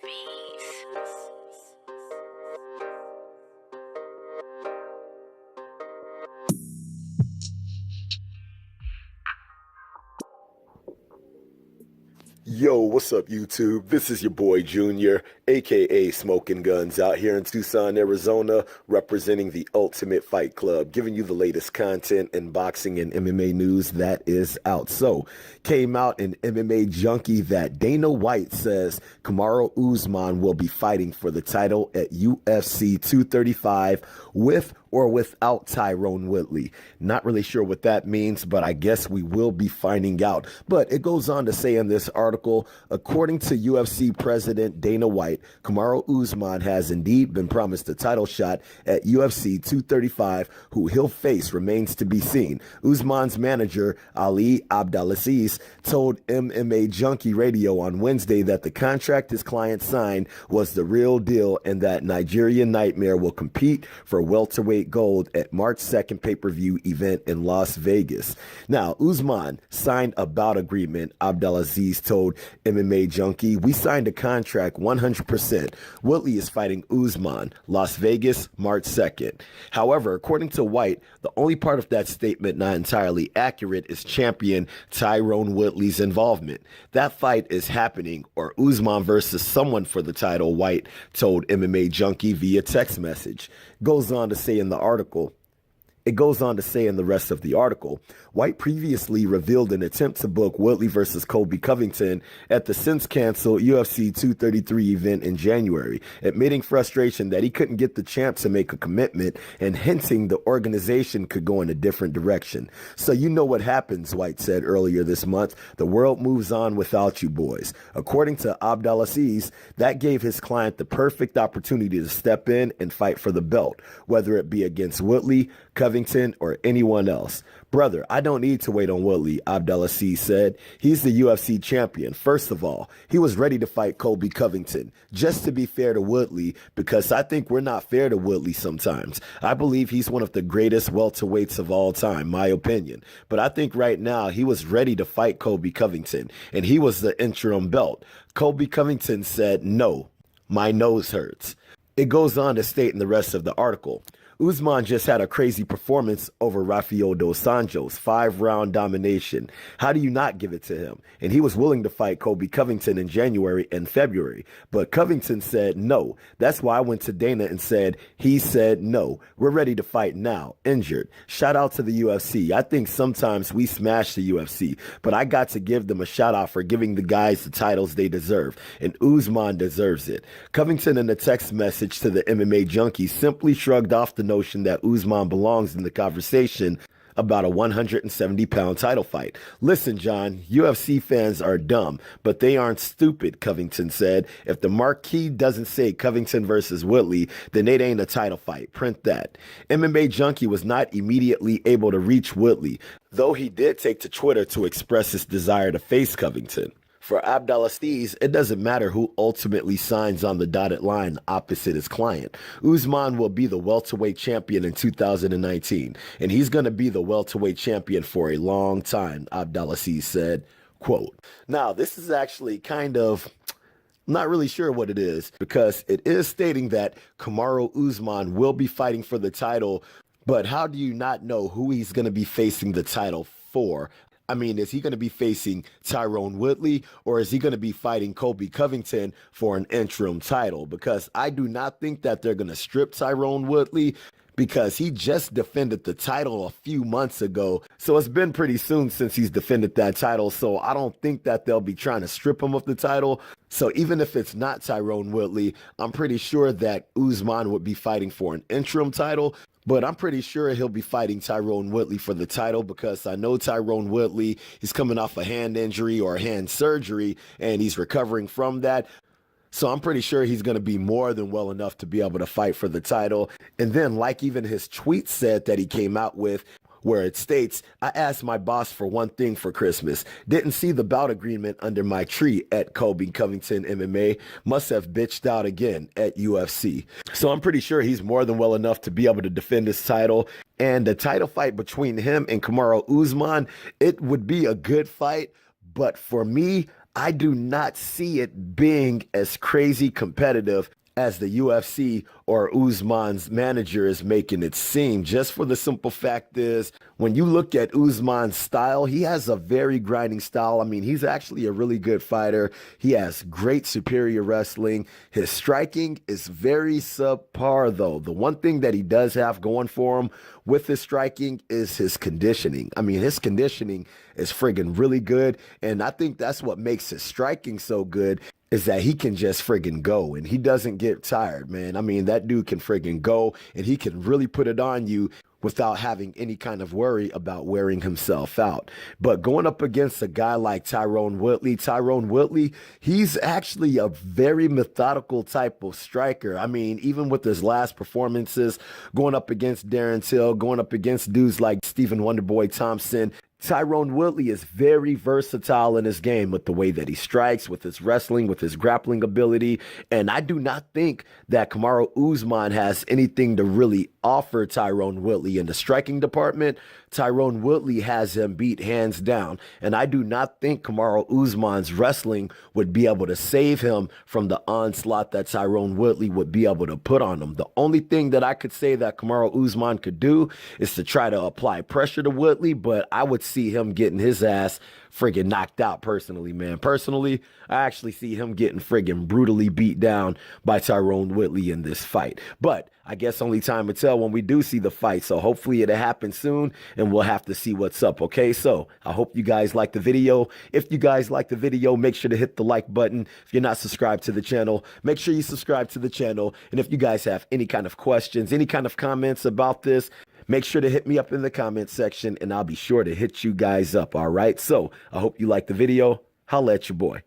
bees. Yo, what's up, YouTube? This is your boy Junior, aka Smoking Guns, out here in Tucson, Arizona, representing the Ultimate Fight Club, giving you the latest content in boxing and MMA news that is out. So, came out in MMA Junkie that Dana White says Kamaru Usman will be fighting for the title at UFC 235 with or without TYRONE Woodley. Not really sure what that means, but I guess we will be finding out. But it goes on to say in this article, according to UFC President Dana White, Kamaru Usman has indeed been promised a title shot at UFC 235. Who he'll face remains to be seen. Usman's manager, Ali Abdelaziz, told MMA Junkie Radio on Wednesday that the contract his client signed was the real deal and that Nigerian Nightmare will compete for welterweight gold at March 2nd pay-per-view event in Las Vegas. Now, Usman signed a bout agreement, Abdelaziz told MMA Junkie. We signed a contract 100%. Woodley is fighting Usman, Las Vegas, March 2nd. However, according to White, the only part of that statement not entirely accurate is champion TYRONE Woodley's involvement. That fight is happening, or Usman versus someone for the title, White told MMA Junkie via text message. Goes on to say in the article, It goes on to say in the rest of the article, White previously revealed an attempt to book Woodley versus Colby Covington at the since-canceled UFC 233 event in January, admitting frustration that he couldn't get the champ to make a commitment and hinting the organization could go in a different direction. So you know what happens, White said earlier this month. The world moves on without you boys. According to Abdelaziz, that gave his client the perfect opportunity to step in and fight for the belt, whether it be against Woodley, Covington, or anyone else. Brother, I don't need to wait on Woodley, Abdelaziz said. He's the UFC champion. First of all, he was ready to fight Colby Covington. Just to be fair to Woodley, because I think we're not fair to Woodley sometimes. I believe he's one of the greatest welterweights of all time, my opinion. But I think right now he was ready to fight Colby Covington, and he was the interim belt. Colby Covington said, "No, my nose hurts." It goes on to state in the rest of the article, Usman just had a crazy performance over Rafael dos Anjos, 5-round domination. How do you not give it to him? And he was willing to fight Colby Covington in January and February. But Covington said no. That's why I went to Dana and said, he said no. We're ready to fight now, injured. Shout out to the UFC. I think sometimes we smash the UFC, but I got to give them a shout out for giving the guys the titles they deserve. And Usman deserves it. Covington in a text message to the MMA Junkie simply shrugged off the notion that Usman belongs in the conversation about a 170-pound title fight. Listen, John, UFC fans are dumb, but they aren't stupid, Covington said. If the marquee doesn't say Covington versus Woodley, then it ain't a title fight. Print that. MMA Junkie was not immediately able to reach Woodley, though he did take to Twitter to express his desire to face Covington. For Abdelaziz, it doesn't matter who ultimately signs on the dotted line opposite his client. Usman will be the welterweight champion in 2019, and he's going to be the welterweight champion for a long time, Abdelaziz said. Quote, now, this is actually kind of... I'm not really sure what it is, because it is stating that Kamaru Usman will be fighting for the title, but how do you not know who he's going to be facing the title for? I mean, is he going to be facing TYRONE Woodley, or is he going to be fighting Colby Covington for an interim title? Because I do not think that they're going to strip TYRONE Woodley, because he just defended the title a few months ago. So it's been pretty soon since he's defended that title. So I don't think that they'll be trying to strip him of the title. So even if it's not TYRONE Woodley, I'm pretty sure that Usman would be fighting for an interim title. But I'm pretty sure he'll be fighting TYRONE Woodley for the title, because I know TYRONE Woodley, he's coming off a hand injury or a hand surgery, and he's recovering from that. So I'm pretty sure he's going to be more than well enough to be able to fight for the title. And then, like even his tweet said that he came out with, where it states, I asked my boss for one thing for Christmas. Didn't see the bout agreement under my tree at Colby Covington MMA. Must have bitched out again at UFC. So I'm pretty sure he's more than well enough to be able to defend his title. And the title fight between him and Kamaru Usman, it would be a good fight. But for me, I do not see it being as crazy competitive as the UFC or Usman's manager is making it seem. Just for the simple fact is, when you look at Usman's style, he has a very grinding style. I mean, he's actually a really good fighter. He has great superior wrestling. His striking is very subpar, though. The one thing that he does have going for him with his striking is his conditioning. I mean, his conditioning is friggin' really good, and I think that's what makes his striking so good, is that he can just friggin' go and he doesn't get tired, man. I mean, that dude can friggin' go and he can really put it on you without having any kind of worry about wearing himself out. But going up against a guy like Tyrone Woodley, he's actually a very methodical type of striker. I mean, even with his last performances, going up against Darren Till, going up against dudes like Stephen Wonderboy Thompson, Tyrone Woodley is very versatile in his game with the way that he strikes, with his wrestling, with his grappling ability. And I do not think that Kamaru Usman has anything to really offer Tyrone Woodley in the striking department. Tyrone Woodley has him beat hands down. And I do not think Kamaru Usman's wrestling would be able to save him from the onslaught that Tyrone Woodley would be able to put on him. The only thing that I could say that Kamaru Usman could do is to try to apply pressure to Woodley, but I would see him getting his ass friggin' knocked out personally, man. Personally, I actually see him getting friggin' brutally beat down by Tyrone Woodley in this fight. But I guess only time will tell when we do see the fight. So hopefully it'll happen soon and we'll have to see what's up. Okay, so I hope you guys like the video. If you guys like the video, make sure to hit the like button. If you're not subscribed to the channel, make sure you subscribe to the channel. And if you guys have any kind of questions, any kind of comments about this, make sure to hit me up in the comment section and I'll be sure to hit you guys up. All right, so I hope you like the video. Holla at your boy.